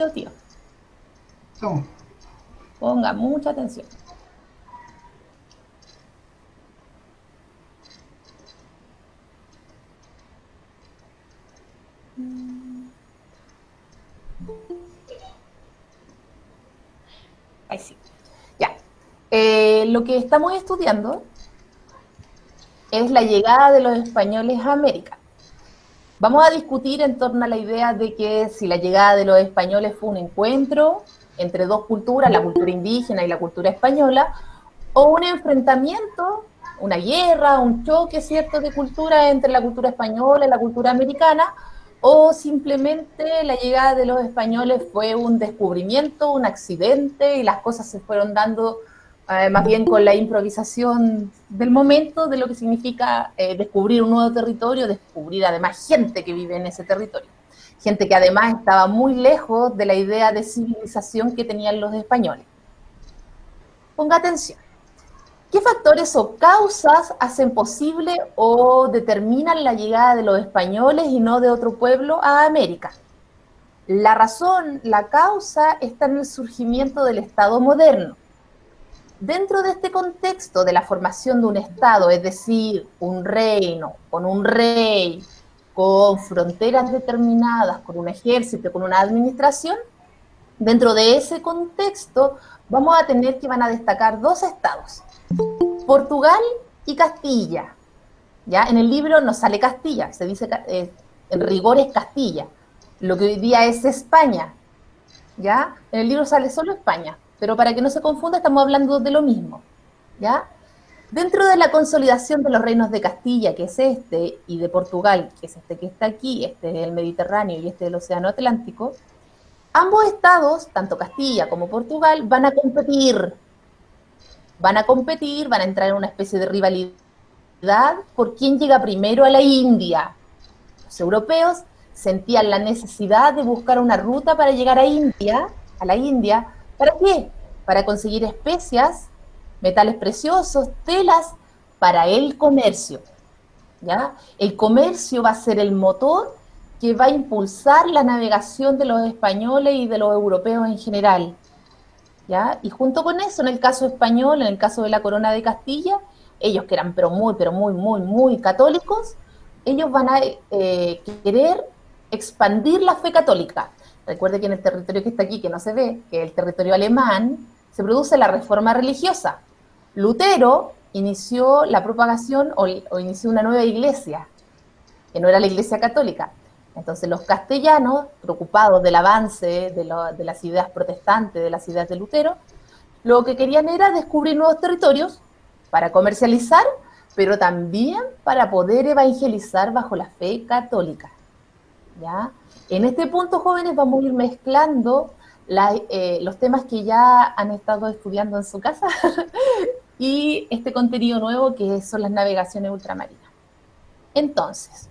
tío. No, Ponga mucha atención. Ahí sí. Ya. Lo que estamos estudiando es la llegada de los españoles a América. Vamos a discutir en torno a la idea de que si la llegada de los españoles fue un encuentro entre dos culturas, la cultura indígena y la cultura española, o un enfrentamiento, una guerra, un choque, ¿cierto?, de cultura entre la cultura española y la cultura americana, o simplemente la llegada de los españoles fue un descubrimiento, un accidente, y las cosas se fueron dando más bien con la improvisación del momento, de lo que significa descubrir un nuevo territorio, descubrir además gente que vive en ese territorio. Gente que además estaba muy lejos de la idea de civilización que tenían los españoles. Ponga atención. ¿Qué factores o causas hacen posible o determinan la llegada de los españoles y no de otro pueblo a América? La razón, la causa está en el surgimiento del Estado moderno. Dentro de este contexto de la formación de un Estado, es decir, un reino con un rey, con fronteras determinadas, con un ejército, con una administración, dentro de ese contexto vamos a tener que van a destacar dos estados, Portugal y Castilla. ¿Ya? En el libro no sale Castilla, se dice, en rigor es Castilla, lo que hoy día es España. ¿Ya? En el libro sale solo España, pero para que no se confunda estamos hablando de lo mismo. ¿Ya? Dentro de la consolidación de los reinos de Castilla, que es este, y de Portugal, que es este que está aquí, este es el Mediterráneo y este es el Océano Atlántico, ambos estados, tanto Castilla como Portugal, van a entrar en una especie de rivalidad por quién llega primero a la India. Los europeos sentían la necesidad de buscar una ruta para llegar a la India, ¿para qué? Para conseguir especias, metales preciosos, telas para el comercio. ¿Ya? El comercio va a ser el motor que va a impulsar la navegación de los españoles y de los europeos en general. ¿Ya? Y junto con eso, en el caso español, en el caso de la corona de Castilla, ellos que eran muy católicos, ellos van a querer expandir la fe católica. Recuerde que en el territorio que está aquí, que no se ve, que es el territorio alemán, se produce la reforma religiosa. Lutero inició la propagación o inició una nueva iglesia, que no era la iglesia católica. Entonces los castellanos, preocupados del avance de las ideas protestantes, de las ideas de Lutero, lo que querían era descubrir nuevos territorios para comercializar, pero también para poder evangelizar bajo la fe católica. ¿Ya? En este punto, jóvenes, vamos a ir mezclando los temas que ya han estado estudiando en su casa y este contenido nuevo que son las navegaciones ultramarinas. Entonces,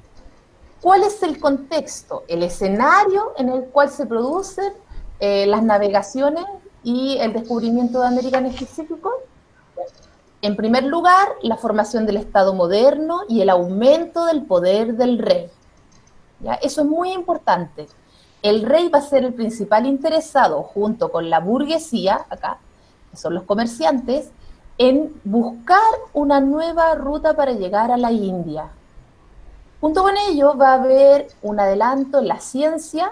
¿cuál es el contexto, el escenario en el cual se producen las navegaciones y el descubrimiento de América en específico? En primer lugar, la formación del Estado moderno y el aumento del poder del rey. ¿Ya? Eso es muy importante. El rey va a ser el principal interesado, junto con la burguesía, acá, que son los comerciantes, en buscar una nueva ruta para llegar a la India. Junto con ello va a haber un adelanto en la ciencia,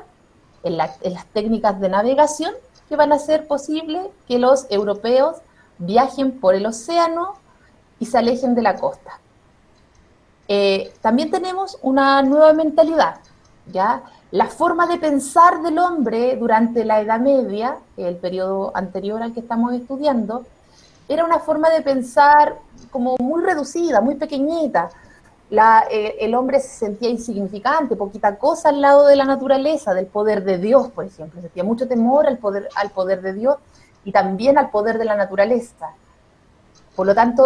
en las técnicas de navegación, que van a hacer posible que los europeos viajen por el océano y se alejen de la costa. También tenemos una nueva mentalidad, ¿ya? La forma de pensar del hombre durante la Edad Media, el periodo anterior al que estamos estudiando, era una forma de pensar como muy reducida, muy pequeñita. El hombre se sentía insignificante, poquita cosa al lado de la naturaleza, del poder de Dios, por ejemplo. Sentía mucho temor al poder de Dios y también al poder de la naturaleza. Por lo tanto,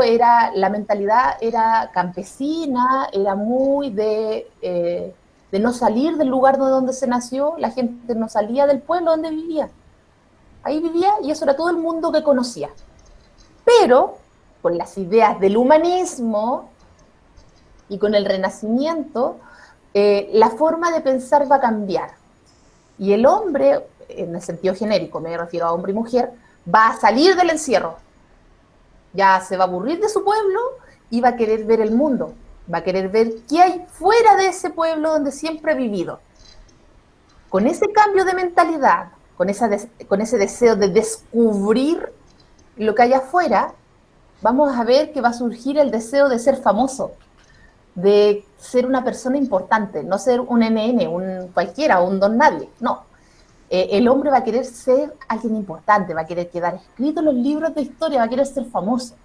la mentalidad era campesina, era muy de no salir del lugar donde se nació, la gente no salía del pueblo donde vivía. Ahí vivía y eso era todo el mundo que conocía. Pero con las ideas del humanismo y con el renacimiento, la forma de pensar va a cambiar. Y el hombre en el sentido genérico, me refiero a hombre y mujer, va a salir del encierro. Ya se va a aburrir de su pueblo y va a querer ver el mundo, va a querer ver qué hay fuera de ese pueblo donde siempre ha vivido. Con ese cambio de mentalidad, con ese deseo de descubrir lo que hay afuera, vamos a ver que va a surgir el deseo de ser famoso, de ser una persona importante, no ser un NN, un cualquiera, un don nadie, no. El hombre va a querer ser alguien importante, va a querer quedar escrito en los libros de historia, va a querer ser famoso,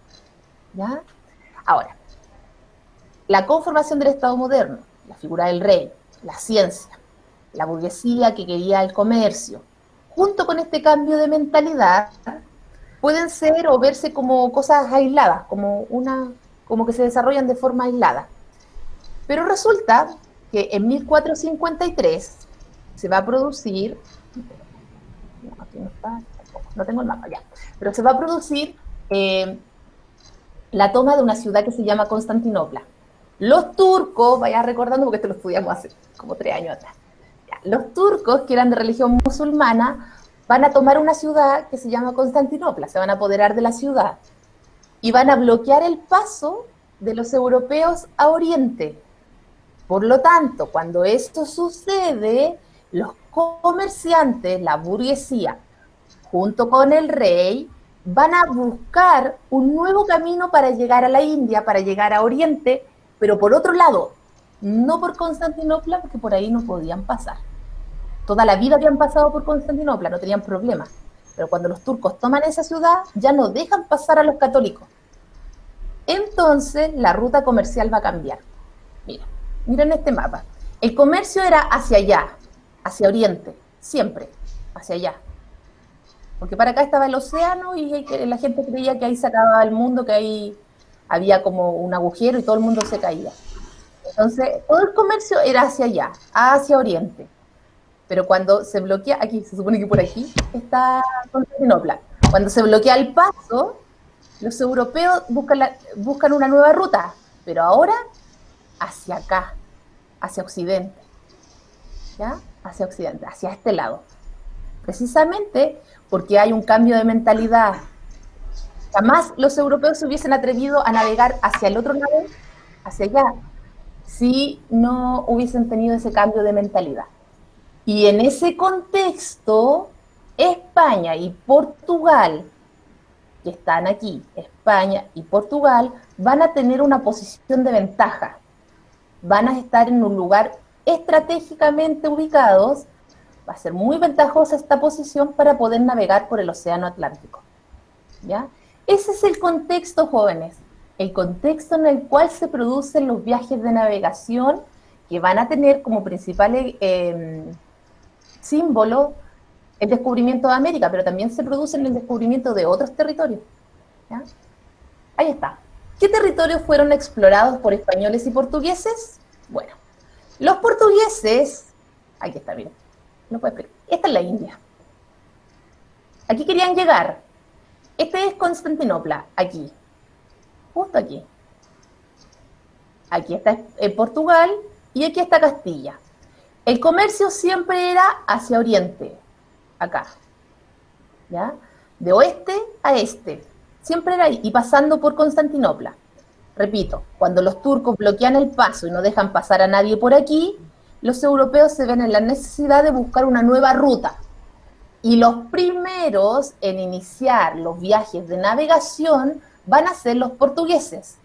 ¿ya? Ahora, la conformación del Estado moderno, la figura del rey, la ciencia, la burguesía que quería el comercio, junto con este cambio de mentalidad, pueden ser o verse como cosas aisladas, como que se desarrollan de forma aislada. Pero resulta que en 1453 se va a producir, no, aquí no está, no tengo el mapa ya, pero se va a producir la toma de una ciudad que se llama Constantinopla. Los turcos, vaya recordando porque esto lo estudiamos hace como 3 años atrás, los turcos, que eran de religión musulmana, van a tomar una ciudad que se llama Constantinopla, se van a apoderar de la ciudad y van a bloquear el paso de los europeos a Oriente. Por lo tanto, cuando esto sucede, los comerciantes, la burguesía, junto con el rey, van a buscar un nuevo camino para llegar a la India, para llegar a Oriente, pero por otro lado, no por Constantinopla, porque por ahí no podían pasar. Toda la vida habían pasado por Constantinopla, no tenían problema. Pero cuando los turcos toman esa ciudad, ya no dejan pasar a los católicos. Entonces, la ruta comercial va a cambiar. Miren este mapa. El comercio era hacia allá, hacia Oriente, siempre, hacia allá. Porque para acá estaba el océano y la gente creía que ahí se acababa el mundo, que ahí había como un agujero y todo el mundo se caía. Entonces, todo el comercio era hacia allá, hacia Oriente. Pero cuando se bloquea, aquí, se supone que por aquí está Constantinopla. Cuando se bloquea el paso, los europeos buscan una nueva ruta, pero ahora hacia acá, hacia Occidente. ¿Ya? Hacia Occidente, hacia este lado. Precisamente porque hay un cambio de mentalidad. Jamás los europeos se hubiesen atrevido a navegar hacia el otro lado, hacia allá, si no hubiesen tenido ese cambio de mentalidad. Y en ese contexto, España y Portugal, que están aquí, España y Portugal, van a tener una posición de ventaja. Van a estar en un lugar estratégicamente ubicados. Va a ser muy ventajosa esta posición para poder navegar por el Océano Atlántico. ¿Ya? Ese es el contexto, jóvenes. El contexto en el cual se producen los viajes de navegación que van a tener como principales símbolo el descubrimiento de América, pero también se produce en el descubrimiento de otros territorios. ¿Ya? Ahí está. ¿Qué territorios fueron explorados por españoles y portugueses? Bueno, los portugueses, aquí está, miren, no puedo explicar. Esta es la India. Aquí querían llegar. Este es Constantinopla, aquí, justo aquí. Aquí está Portugal y aquí está Castilla. El comercio siempre era hacia Oriente, acá, ¿ya? De oeste a este, siempre era ahí, y pasando por Constantinopla. Repito, cuando los turcos bloquean el paso y no dejan pasar a nadie por aquí, los europeos se ven en la necesidad de buscar una nueva ruta. Y los primeros en iniciar los viajes de navegación van a ser los portugueses.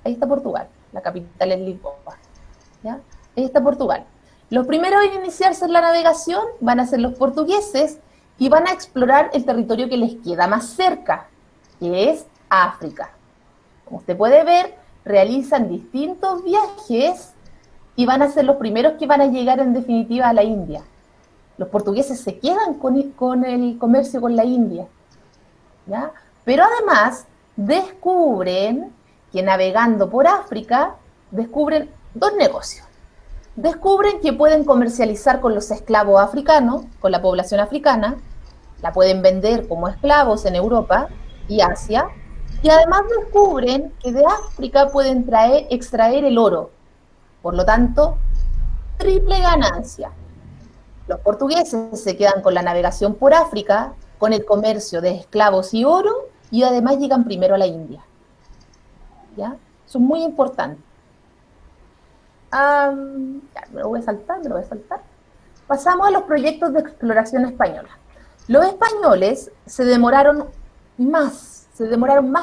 Ahí está Portugal, la capital es Lisboa, ¿ya? Ahí está Portugal. Los primeros en iniciarse en la navegación van a ser los portugueses y van a explorar el territorio que les queda más cerca, que es África. Como usted puede ver, realizan distintos viajes y van a ser los primeros que van a llegar en definitiva a la India. Los portugueses se quedan con el comercio con la India, ¿ya? Pero además descubren que navegando por África, descubren dos negocios. Descubren que pueden comercializar con los esclavos africanos, con la población africana, la pueden vender como esclavos en Europa y Asia, y además descubren que de África pueden extraer el oro. Por lo tanto, triple ganancia. Los portugueses se quedan con la navegación por África, con el comercio de esclavos y oro, y además llegan primero a la India. ¿Ya? Eso es muy importante. Ya, me lo voy a saltar. Pasamos a los proyectos de exploración española. Los españoles se demoraron más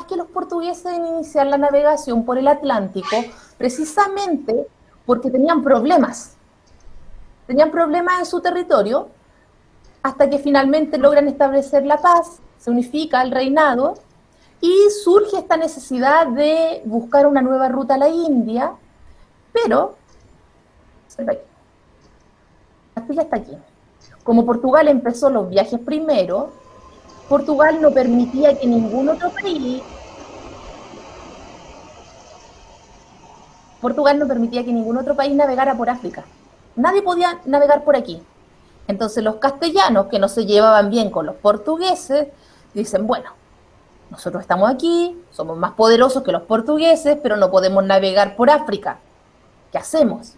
que los portugueses en iniciar la navegación por el Atlántico, precisamente porque tenían problemas en su territorio, hasta que finalmente logran establecer la paz, se unifica el reinado y surge esta necesidad de buscar una nueva ruta a la India, pero Castilla está aquí. Como Portugal empezó los viajes primero, Portugal no permitía que ningún otro país navegara por África. Nadie podía navegar por aquí. Entonces los castellanos, que no se llevaban bien con los portugueses, dicen, bueno, nosotros estamos aquí, somos más poderosos que los portugueses, pero no podemos navegar por África. ¿Qué hacemos?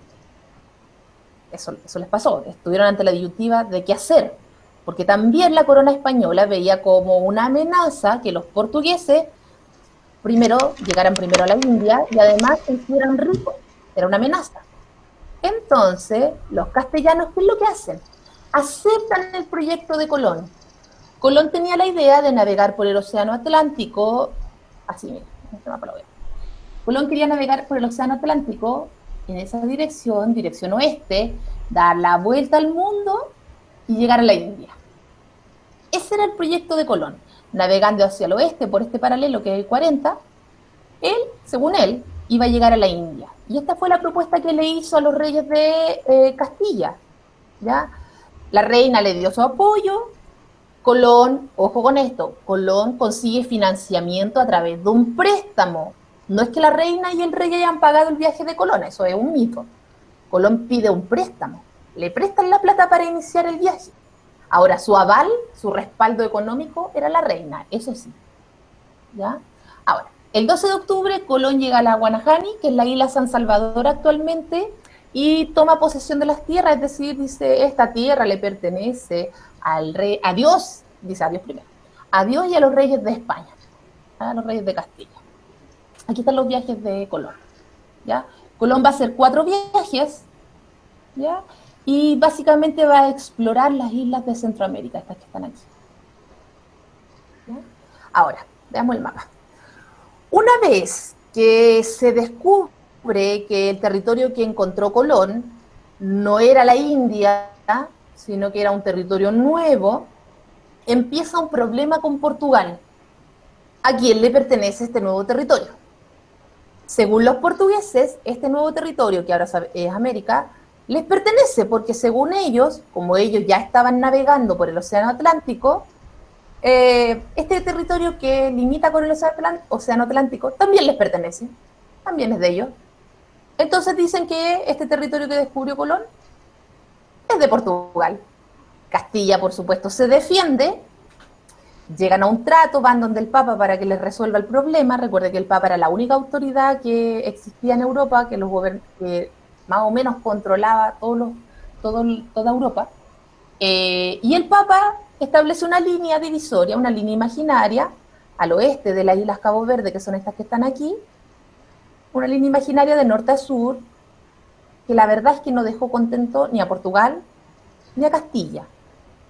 Eso les pasó, estuvieron ante la disyuntiva de qué hacer, porque también la corona española veía como una amenaza que los portugueses llegaran primero a la India y además se hicieran ricos, era una amenaza. Entonces, los castellanos, ¿qué es lo que hacen? Aceptan el proyecto de Colón. Colón tenía la idea de navegar por el Océano Atlántico, así, mira, este mapa lo veo. Colón quería navegar por el Océano Atlántico en esa dirección oeste, dar la vuelta al mundo y llegar a la India. Ese era el proyecto de Colón, navegando hacia el oeste por este paralelo que es el 40, según él, iba a llegar a la India. Y esta fue la propuesta que le hizo a los reyes de Castilla, ¿ya? La reina le dio su apoyo. Colón, ojo con esto, Colón consigue financiamiento a través de un préstamo. No es que la reina y el rey hayan pagado el viaje de Colón, eso es un mito. Colón pide un préstamo, le prestan la plata para iniciar el viaje. Ahora, su aval, su respaldo económico era la reina, eso sí. ¿Ya? Ahora, el 12 de octubre Colón llega a la Guanahani, que es la isla San Salvador actualmente, y toma posesión de las tierras, es decir, dice, esta tierra le pertenece al rey, a Dios, dice a Dios primero, a Dios y a los reyes de España, a los reyes de Castilla. Aquí están los viajes de Colón, ¿ya? Colón va a hacer 4 viajes, ¿ya? Y básicamente va a explorar las islas de Centroamérica, estas que están aquí. ¿Ya? Ahora, veamos el mapa. Una vez que se descubre que el territorio que encontró Colón no era la India, sino que era un territorio nuevo, empieza un problema con Portugal. ¿A quién le pertenece este nuevo territorio? Según los portugueses, este nuevo territorio, que ahora es América, les pertenece porque según ellos, como ellos ya estaban navegando por el Océano Atlántico, este territorio que limita con el Océano Atlántico también les pertenece, también es de ellos. Entonces dicen que este territorio que descubrió Colón es de Portugal. Castilla, por supuesto, se defiende. Llegan a un trato, van donde el Papa para que les resuelva el problema. Recuerde que el Papa era la única autoridad que existía en Europa, que más o menos controlaba toda Europa. Y el Papa establece una línea divisoria, una línea imaginaria, al oeste de las Islas Cabo Verde, que son estas que están aquí, una línea imaginaria de norte a sur, que la verdad es que no dejó contento ni a Portugal ni a Castilla.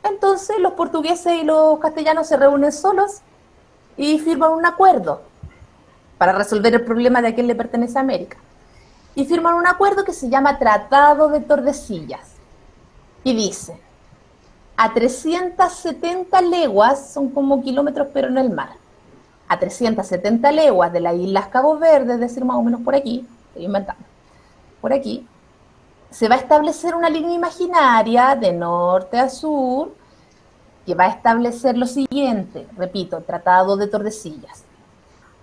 Entonces los portugueses y los castellanos se reúnen solos y firman un acuerdo para resolver el problema de a quién le pertenece a América. Y firman un acuerdo que se llama Tratado de Tordesillas. Y dice, a 370 leguas, son como kilómetros pero en el mar, a 370 leguas de las Islas Cabo Verde, es decir, más o menos por aquí, estoy inventando, por aquí, se va a establecer una línea imaginaria de norte a sur que va a establecer lo siguiente, repito, Tratado de Tordesillas.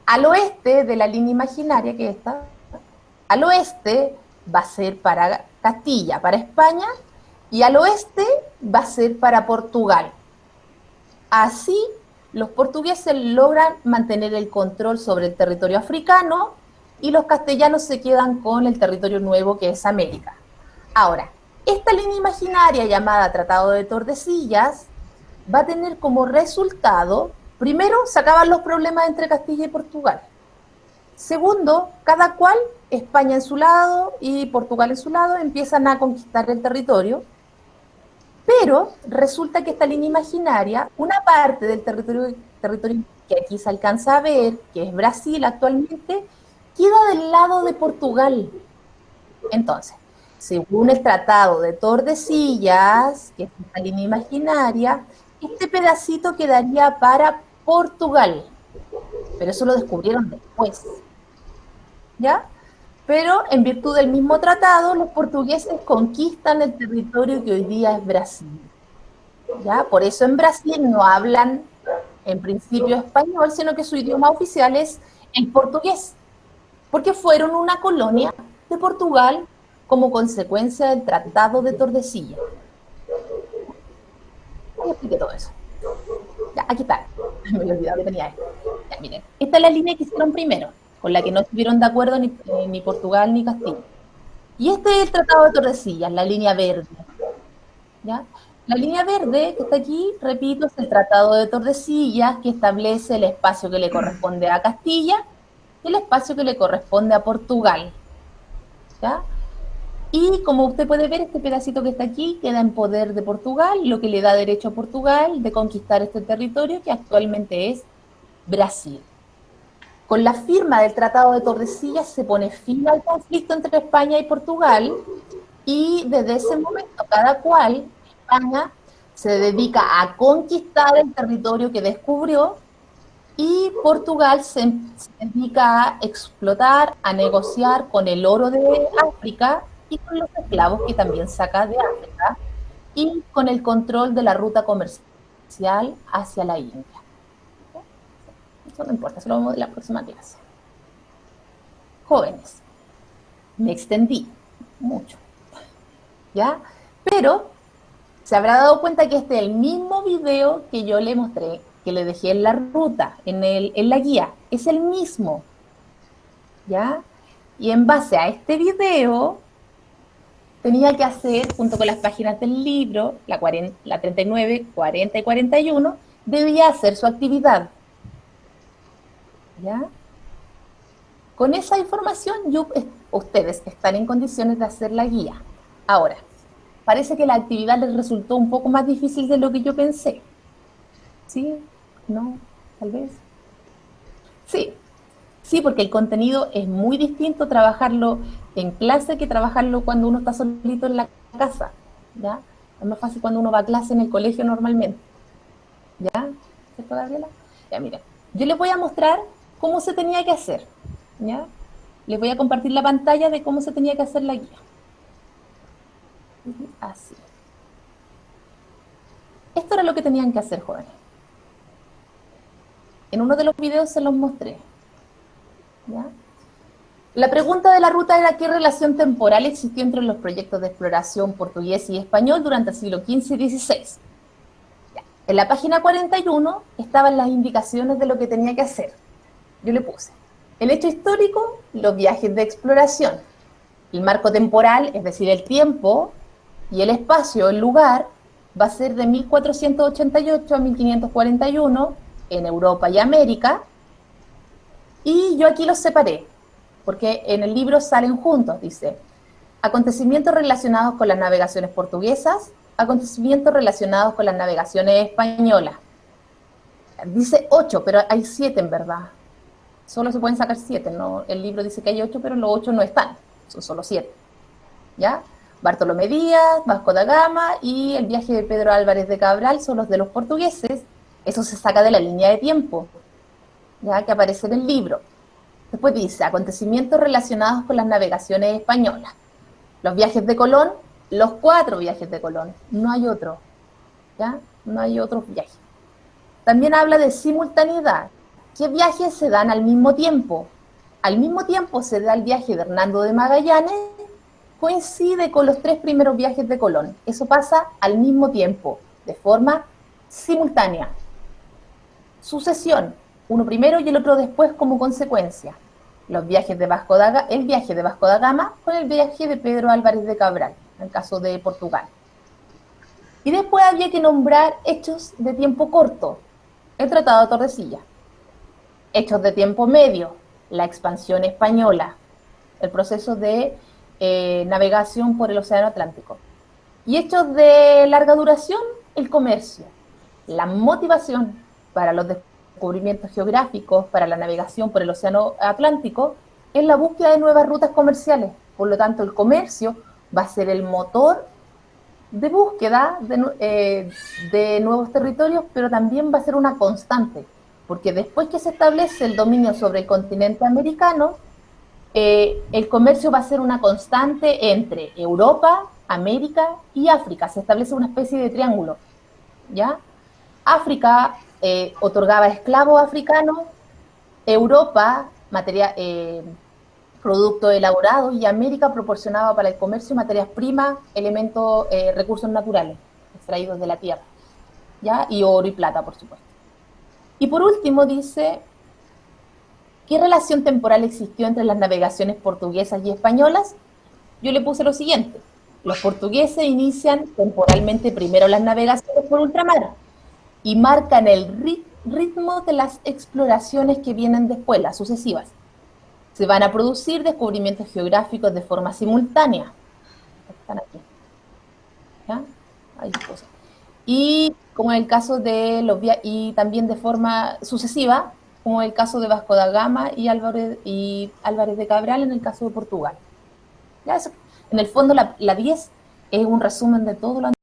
Al oeste de la línea imaginaria, que está, al oeste va a ser para Castilla, para España, y al oeste va a ser para Portugal. Así, los portugueses logran mantener el control sobre el territorio africano y los castellanos se quedan con el territorio nuevo que es América. Ahora, Esta línea imaginaria llamada Tratado de Tordesillas va a tener como resultado, primero, se acaban los problemas entre Castilla y Portugal. Segundo, cada cual, España en su lado y Portugal en su lado, empiezan a conquistar el territorio. Pero resulta que esta línea imaginaria, una parte del territorio que aquí se alcanza a ver, que es Brasil actualmente, queda del lado de Portugal. Entonces, según el Tratado de Tordesillas, que es esta línea imaginaria, este pedacito quedaría para Portugal. Pero eso lo descubrieron después. ¿Ya? Pero en virtud del mismo tratado, los portugueses conquistan el territorio que hoy día es Brasil. ¿Ya? Por eso en Brasil no hablan en principio español, sino que su idioma oficial es el portugués, porque fueron una colonia de Portugal como consecuencia del Tratado de Tordesillas. Ya expliqué todo eso. Ya, aquí está. Me había olvidado que tenía esto. Ya, miren. Esta es la línea que hicieron primero, con la que no estuvieron de acuerdo ni Portugal ni Castilla. Y este es el Tratado de Tordesillas, la línea verde. ¿Ya? La línea verde que está aquí, repito, es el Tratado de Tordesillas, que establece el espacio que le corresponde a Castilla y el espacio que le corresponde a Portugal. ¿Ya? Y como usted puede ver, este pedacito que está aquí queda en poder de Portugal, lo que le da derecho a Portugal de conquistar este territorio que actualmente es Brasil. Con la firma del Tratado de Tordesillas se pone fin al conflicto entre España y Portugal y desde ese momento cada cual, España, se dedica a conquistar el territorio que descubrió y Portugal se dedica a explotar, a negociar con el oro de África y con los esclavos que también saca de África y con el control de la ruta comercial hacia la India. Eso no importa, eso lo vemos en la próxima clase. Jóvenes, me extendí mucho, ¿ya? Pero se habrá dado cuenta que este es el mismo video que yo le mostré, que le dejé en la ruta, en la guía, es el mismo, ¿ya? Y en base a este video, tenía que hacer, junto con las páginas del libro, la 39, 40 y 41, debía hacer su actividad, ¿ya? Con esa información, ustedes están en condiciones de hacer la guía. Ahora, parece que la actividad les resultó un poco más difícil de lo que yo pensé. ¿Sí? ¿No? ¿Tal vez? Sí. Sí, porque el contenido es muy distinto trabajarlo en clase que trabajarlo cuando uno está solito en la casa. ¿Ya? Es más fácil cuando uno va a clase en el colegio normalmente. ¿Ya? ¿Cierto, Gabriela? Ya, miren. Yo les voy a mostrar cómo se tenía que hacer. ¿Ya? Les voy a compartir la pantalla de cómo se tenía que hacer la guía. Así. Esto era lo que tenían que hacer, jóvenes. En uno de los videos se los mostré. ¿Ya? La pregunta de la ruta era qué relación temporal existió entre los proyectos de exploración portugués y español durante el siglo XV y XVI. ¿Ya? En la página 41 estaban las indicaciones de lo que tenía que hacer. Yo le puse el hecho histórico, los viajes de exploración, el marco temporal, es decir, el tiempo, y el espacio, el lugar, va a ser de 1488 a 1541 en Europa y América, y yo aquí los separé, porque en el libro salen juntos, dice, acontecimientos relacionados con las navegaciones portuguesas, acontecimientos relacionados con las navegaciones españolas. Dice 8, pero hay 7 en verdad. Solo se pueden sacar 7, ¿no? El libro dice que hay 8, pero los 8 no están, son solo 7. ¿Ya? Bartolomé Díaz, Vasco da Gama y el viaje de Pedro Álvarez de Cabral son los de los portugueses. Eso se saca de la línea de tiempo, ya que aparece en el libro. Después dice, acontecimientos relacionados con las navegaciones españolas. Los viajes de Colón, los 4 viajes de Colón, no hay otro, ¿ya? No hay otros viajes. También habla de simultaneidad. ¿Qué viajes se dan al mismo tiempo? Al mismo tiempo se da el viaje de Hernando de Magallanes, coincide con los 3 primeros viajes de Colón. Eso pasa al mismo tiempo, de forma simultánea. Sucesión, uno primero y el otro después como consecuencia. Los viajes de el viaje de Vasco da Gama con el viaje de Pedro Álvarez de Cabral. en el caso de Portugal. Y después había que nombrar hechos de tiempo corto, el Tratado de Tordesillas. Hechos de tiempo medio, la expansión española, el proceso de navegación por el Océano Atlántico. Y hechos de larga duración, el comercio. La motivación para los descubrimientos geográficos, para la navegación por el Océano Atlántico, es la búsqueda de nuevas rutas comerciales. Por lo tanto, el comercio va a ser el motor de búsqueda de nuevos territorios, pero también va a ser una constante, porque después que se establece el dominio sobre el continente americano, el comercio va a ser una constante entre Europa, América y África. Se establece una especie de triángulo, ¿ya? África otorgaba esclavos africanos, Europa productos elaborados, y América proporcionaba para el comercio materias primas, elementos, recursos naturales extraídos de la tierra, ¿ya? Y oro y plata, por supuesto. Y por último dice, ¿qué relación temporal existió entre las navegaciones portuguesas y españolas? Yo le puse lo siguiente: los portugueses inician temporalmente primero las navegaciones por ultramar y marcan el ritmo de las exploraciones que vienen después, las sucesivas. Se van a producir descubrimientos geográficos de forma simultánea. Están aquí. ¿Ya? Ahí puse. Y como en el caso de y también de forma sucesiva, como el caso de Vasco da Gama y Álvarez de Cabral en el caso de Portugal. ¿Ya? Eso, en el fondo, la 10 es un resumen de todo lo anterior.